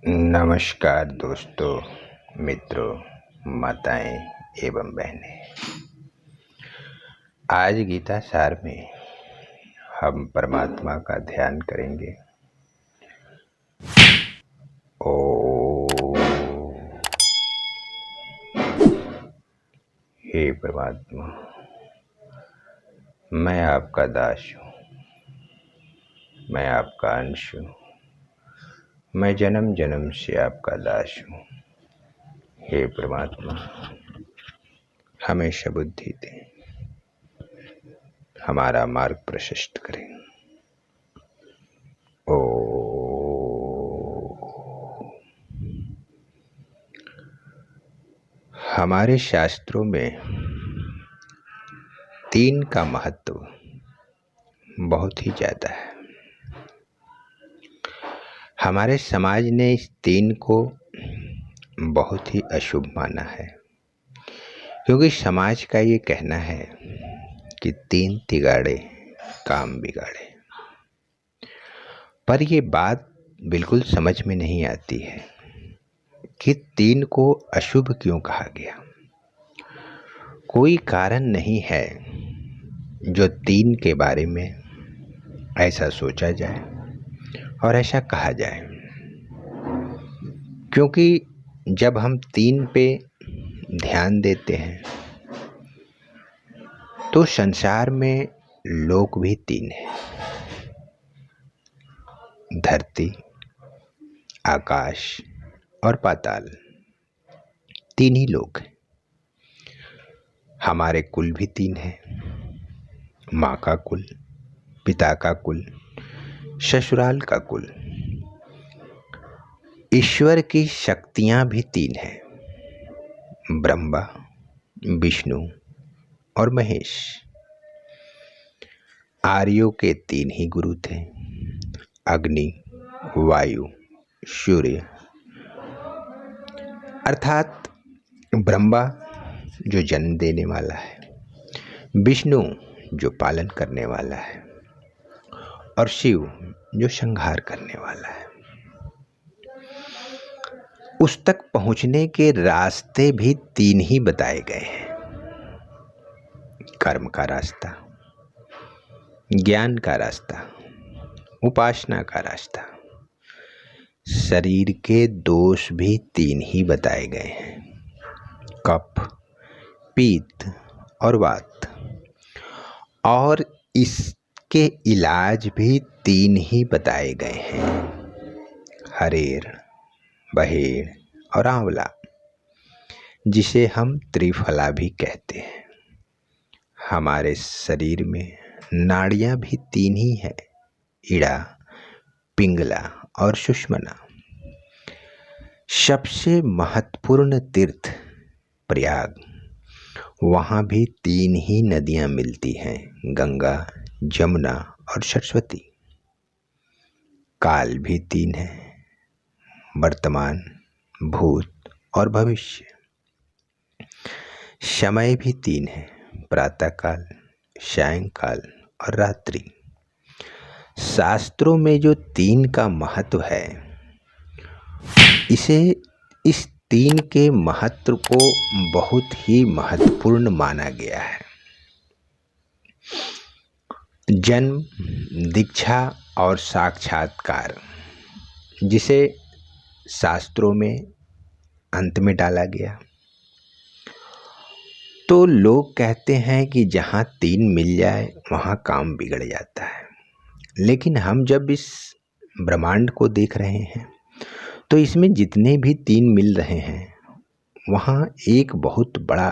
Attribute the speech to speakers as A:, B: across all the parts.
A: नमस्कार दोस्तों, मित्रों, माताएं एवं बहनें। आज गीता सार में हम परमात्मा का ध्यान करेंगे। ओम। हे परमात्मा, मैं आपका दास हूँ, मैं आपका अंश हूँ, मैं जन्म जन्म से आपका दास हूँ। हे परमात्मा, हमें बुद्धि दें, हमारा मार्ग प्रशस्त करें। हमारे शास्त्रों में 3 का महत्व बहुत ही ज़्यादा है। हमारे समाज ने इस 3 को बहुत ही अशुभ माना है, क्योंकि समाज का ये कहना है कि 3 तिगाड़े काम बिगाड़े। पर ये बात बिल्कुल समझ में नहीं आती है कि 3 को अशुभ क्यों कहा गया। कोई कारण नहीं है जो 3 के बारे में ऐसा सोचा जाए और ऐसा कहा जाए, क्योंकि जब हम 3 पे ध्यान देते हैं तो संसार में लोक भी 3 हैं। धरती, आकाश और पाताल 3 ही लोक हैं। हमारे कुल भी 3 हैं। माँ का कुल, पिता का कुल, ससुराल का कुल। ईश्वर की शक्तियाँ भी 3 हैं। ब्रह्मा, विष्णु और महेश। आर्यों के 3 ही गुरु थे, अग्नि, वायु, सूर्य। अर्थात ब्रह्मा जो जन्म देने वाला है, विष्णु जो पालन करने वाला है और शिव जो संहार करने वाला है। उस तक पहुंचने के रास्ते भी 3 ही बताए गए हैं। कर्म का रास्ता, ज्ञान का रास्ता, उपासना का रास्ता। शरीर के दोष भी 3 ही बताए गए हैं, कफ, पित्त और वात। और इसके इलाज भी 3 ही बताए गए हैं, हरेर, बहेड़ और आंवला, जिसे हम त्रिफला भी कहते हैं। हमारे शरीर में नाड़ियां भी 3 ही हैं, इड़ा, पिंगला और सुषुम्ना। सबसे महत्वपूर्ण तीर्थ प्रयाग, वहाँ भी 3 ही नदियाँ मिलती हैं, गंगा, जमुना और सरस्वती। काल भी 3 है, वर्तमान, भूत और भविष्य। समय भी 3 है, प्रातःकाल, सायंकाल और रात्रि। शास्त्रों में जो 3 का महत्व है, इस 3 के महत्व को बहुत ही महत्वपूर्ण माना गया है। जन्म, दीक्षा और साक्षात्कार, जिसे शास्त्रों में अंत में डाला गया। तो लोग कहते हैं कि जहाँ 3 मिल जाए वहाँ काम बिगड़ जाता है। लेकिन हम जब इस ब्रह्मांड को देख रहे हैं तो इसमें जितने भी 3 मिल रहे हैं, वहाँ एक बहुत बड़ा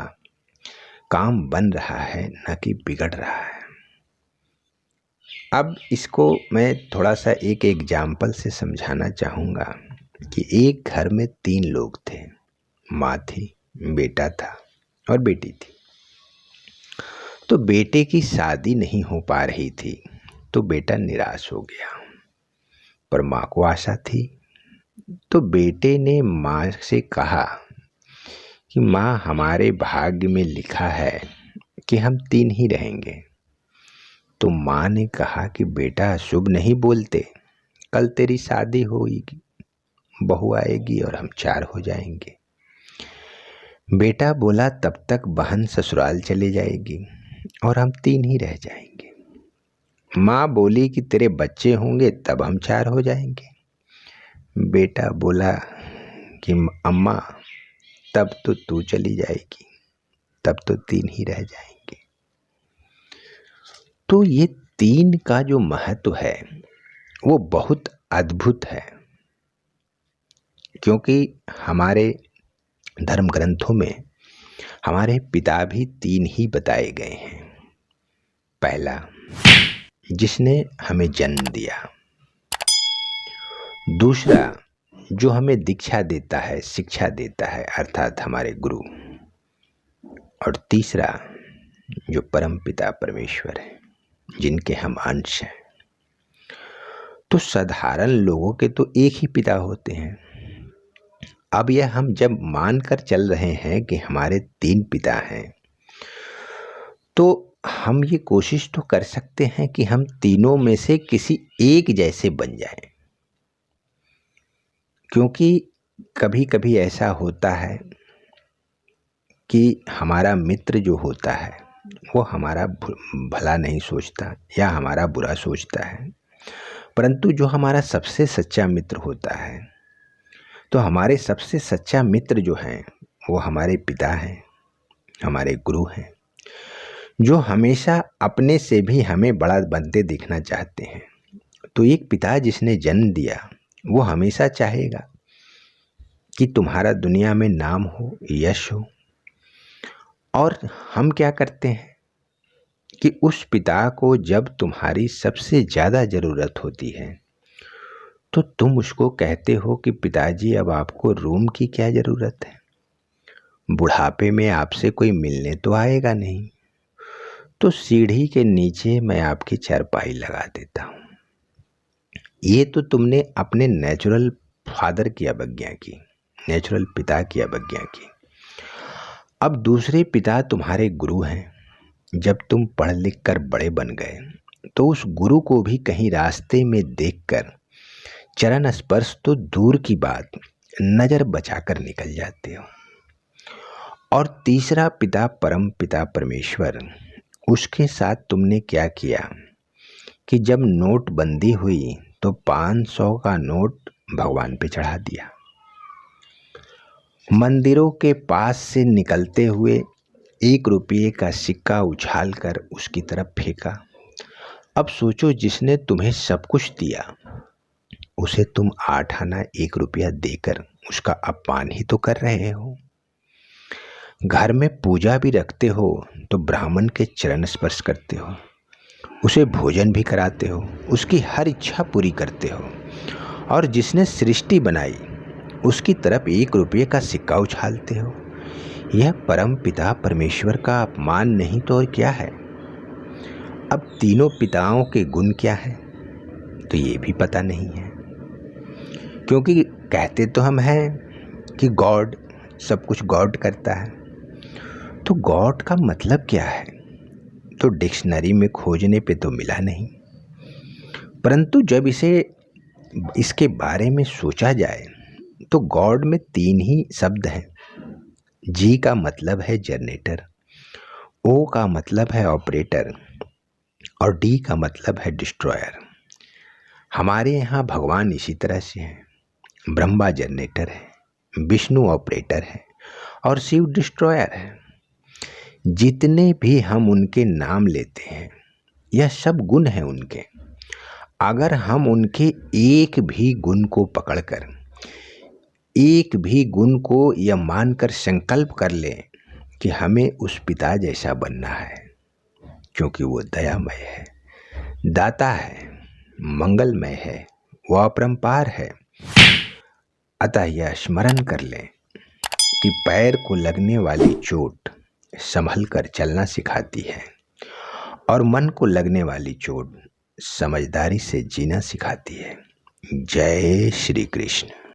A: काम बन रहा है, न कि बिगड़ रहा है। अब इसको मैं थोड़ा सा एक एग्जाम्पल से समझाना चाहूँगा कि एक घर में 3 लोग थे। माँ थी, बेटा था और बेटी थी। तो बेटे की शादी नहीं हो पा रही थी, तो बेटा निराश हो गया। पर माँ को आशा थी, तो बेटे ने माँ से कहा कि माँ, हमारे भाग्य में लिखा है कि हम 3 ही रहेंगे। तो माँ ने कहा कि बेटा, शुभ नहीं बोलते, कल तेरी शादी होगी। बहू आएगी और हम 4 हो जाएंगे। बेटा बोला तब तक बहन ससुराल चली जाएगी और हम 3 ही रह जाएंगे। माँ बोली कि तेरे बच्चे होंगे तब हम 4 हो जाएंगे। बेटा बोला कि अम्मा तब तो तू चली जाएगी, तब तो 3 ही रह जाएंगे। तो ये 3 का जो महत्व है वो बहुत अद्भुत है, क्योंकि हमारे धर्म ग्रंथों में हमारे पिता भी 3 ही बताए गए हैं। पहला, जिसने हमें जन्म दिया। दूसरा, जो हमें दीक्षा देता है, शिक्षा देता है, अर्थात हमारे गुरु। और तीसरा, जो परम पिता परमेश्वर है, जिनके हम अंश हैं। तो साधारण लोगों के तो एक ही पिता होते हैं। अब यह हम जब मानकर चल रहे हैं कि हमारे 3 पिता हैं, तो हम ये कोशिश तो कर सकते हैं कि हम तीनों में से किसी एक जैसे बन जाएं। क्योंकि कभी कभी ऐसा होता है कि हमारा मित्र जो होता है वो हमारा भला नहीं सोचता या हमारा बुरा सोचता है, परंतु जो हमारा सबसे सच्चा मित्र होता है, तो हमारे सबसे सच्चा मित्र जो हैं वो हमारे पिता हैं, हमारे गुरु हैं, जो हमेशा अपने से भी हमें बड़ा बनते दिखना चाहते हैं। तो एक पिता जिसने जन्म दिया वो हमेशा चाहेगा कि तुम्हारा दुनिया में नाम हो, यश हो। और हम क्या करते हैं कि उस पिता को जब तुम्हारी सबसे ज़्यादा ज़रूरत होती है तो तुम उसको कहते हो कि पिताजी अब आपको रूम की क्या ज़रूरत है, बुढ़ापे में आपसे कोई मिलने तो आएगा नहीं, तो सीढ़ी के नीचे मैं आपकी चारपाई लगा देता हूँ। ये तो तुमने अपने नेचुरल फादर की अवज्ञा की, नेचुरल पिता की अवज्ञा की। अब दूसरे पिता तुम्हारे गुरु हैं। जब तुम पढ़ लिख कर बड़े बन गए तो उस गुरु को भी कहीं रास्ते में देखकर चरण स्पर्श तो दूर की बात, नज़र बचाकर निकल जाते हो। और तीसरा पिता परम पिता परमेश्वर, उसके साथ तुमने क्या किया कि जब नोटबंदी हुई तो 500 का नोट भगवान पे चढ़ा दिया। मंदिरों के पास से निकलते हुए 1 रुपये का सिक्का उछाल कर उसकी तरफ फेंका। अब सोचो, जिसने तुम्हें सब कुछ दिया उसे तुम 8 आना 1 रुपया देकर उसका अपमान ही तो कर रहे हो। घर में पूजा भी रखते हो तो ब्राह्मण के चरण स्पर्श करते हो, उसे भोजन भी कराते हो, उसकी हर इच्छा पूरी करते हो, और जिसने सृष्टि बनाई उसकी तरफ 1 रुपये का सिक्का उछालते हो। यह परम पिता परमेश्वर का अपमान नहीं तो और क्या है। अब तीनों पिताओं के गुण क्या है तो ये भी पता नहीं है, क्योंकि कहते तो हम हैं कि गॉड, सब कुछ गॉड करता है। तो गॉड का मतलब क्या है तो डिक्शनरी में खोजने पे तो मिला नहीं, परंतु जब इसके बारे में सोचा जाए तो गॉड में 3 ही शब्द हैं। जी का मतलब है जनरेटर, ओ का मतलब है ऑपरेटर, और डी का मतलब है डिस्ट्रॉयर। हमारे यहाँ भगवान इसी तरह से हैं। ब्रह्मा जनरेटर है, विष्णु ऑपरेटर है और शिव डिस्ट्रॉयर है। जितने भी हम उनके नाम लेते हैं यह सब गुण हैं उनके। अगर हम उनके एक भी गुण को पकड़कर, एक भी गुण को यह मानकर संकल्प कर लें कि हमें उस पिता जैसा बनना है, क्योंकि वो दयामय है, दाता है, मंगलमय है, वो अपरंपार है, अतः यह स्मरण कर लें कि पैर को लगने वाली चोट संभल कर चलना सिखाती है और मन को लगने वाली चोट समझदारी से जीना सिखाती है। जय श्री कृष्ण।